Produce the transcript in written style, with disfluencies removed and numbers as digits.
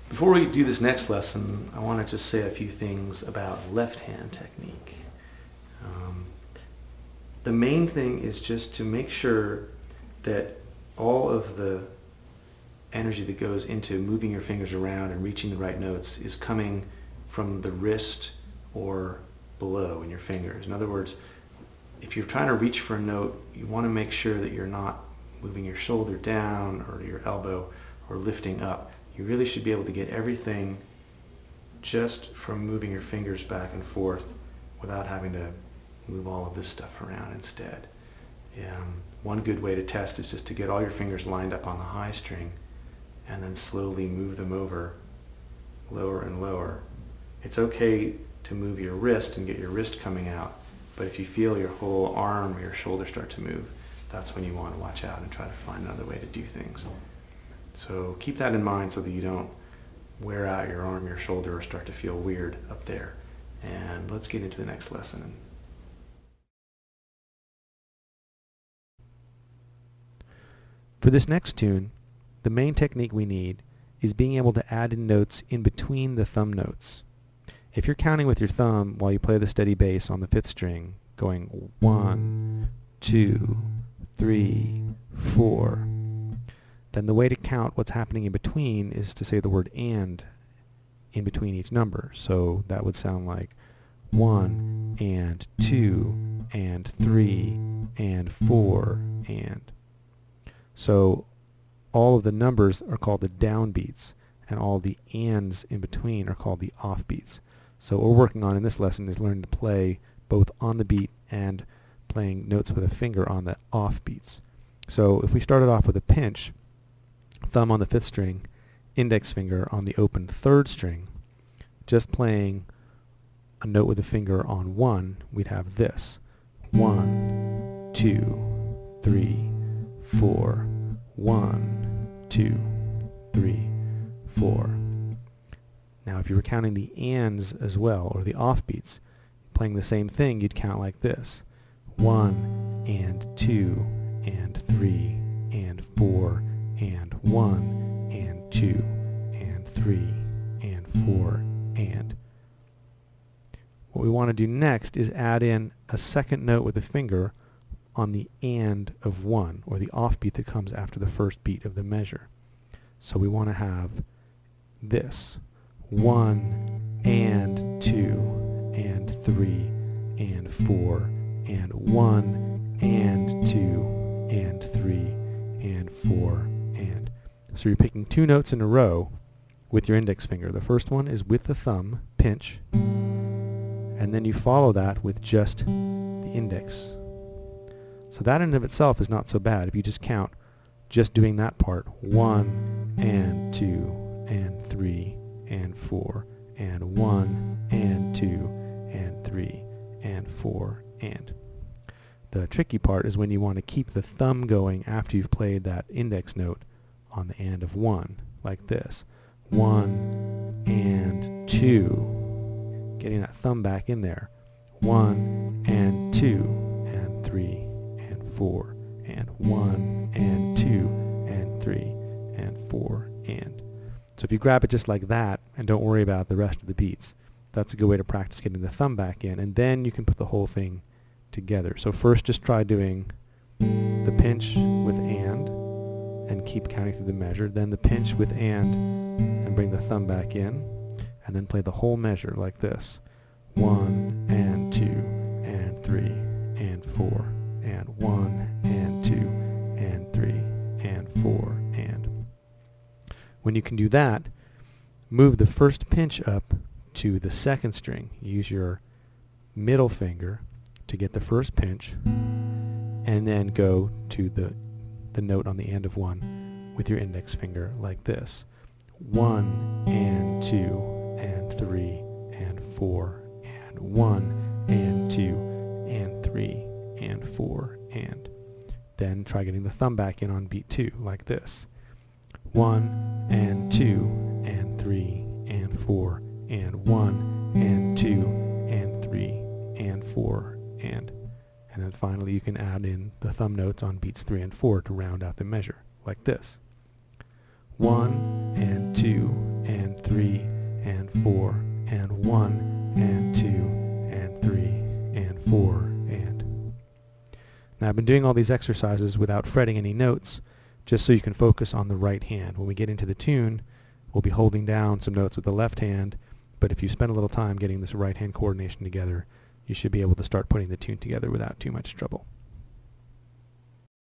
Before we do this next lesson, I want to just say a few things about left hand technique. The main thing is just to make sure that all of the energy that goes into moving your fingers around and reaching the right notes is coming from the wrist or below in your fingers. In other words, if you're trying to reach for a note, you want to make sure that you're not moving your shoulder down or your elbow or lifting up. You really should be able to get everything just from moving your fingers back and forth without having to move all of this stuff around instead. One good way to test is just to get all your fingers lined up on the high string and then slowly move them over lower and lower. It's okay to move your wrist and get your wrist coming out, but if you feel your whole arm or your shoulder start to move, that's when you want to watch out and try to find another way to do things. So keep that in mind so that you don't wear out your arm, your shoulder, or start to feel weird up there. And let's get into the next lesson. For this next tune, the main technique we need is being able to add in notes in between the thumb notes. If you're counting with your thumb while you play the steady bass on the 5th string, going 1, 2, 3, 4, then the way to count what's happening in between is to say the word "and" in between each number. So that would sound like 1 and 2 and 3 and 4 and. So all of the numbers are called the downbeats, and all the ands in between are called the offbeats. So what we're working on in this lesson is learning to play both on the beat and playing notes with a finger on the offbeats. So if we started off with a pinch, thumb on the 5th string, index finger on the open 3rd string, just playing a note with a finger on 1, we'd have this: 1, 2, 3, 4, 1, 2, 3, 4. Now if you were counting the ands as well, or the offbeats, playing the same thing, you'd count like this: 1 and 2 and 3 and 4 and 1 and 2 and 3 and 4 and. What we want to do next is add in a second note with a finger on the and of 1, or the offbeat that comes after the first beat of the measure. So we want to have this: 1 and 2 and 3 and 4 and 1 and 2 and 3 and 4 and. So you're picking 2 notes in a row with your index finger. The first one is with the thumb, pinch, and then you follow that with just the index. So that in and of itself is not so bad if you just count just doing that part: 1 and 2 and 3 and 4 and 1 and 2 and 3 and 4 and. The tricky part is when you want to keep the thumb going after you've played that index note on the and of 1, like this: 1 and 2, getting that thumb back in there, 1 and 2 and 3 and 4 and 1 and 2 and 3 and 4 and. So if you grab it just like that and don't worry about the rest of the beats, that's a good way to practice getting the thumb back in, and then you can put the whole thing together. So first just try doing the pinch with and keep counting through the measure, then the pinch with and bring the thumb back in, and then play the whole measure like this: 1 and 2 and 3 and 4 and 1 and 2 and 3 and 4 and. When you can do that, move the first pinch up to the 2nd string. Use your middle finger to get the first pinch, and then go to the note on the end of 1 with your index finger like this: 1 and 2 and 3 and 4 and 1 and 2 and 3 and 4 and. Then try getting the thumb back in on beat 2 like this: 1 and 2 and 3 and 4 and 1 and 2 and 3 and 4 and. And then finally you can add in the thumb notes on beats 3 and 4 to round out the measure, like this. 1 and 2 and 3 and 4 and 1 and 2 and 3 and 4 and. Now I've been doing all these exercises without fretting any notes, just so you can focus on the right hand. When we get into the tune, we'll be holding down some notes with the left hand, but if you spend a little time getting this right hand coordination together, you should be able to start putting the tune together without too much trouble.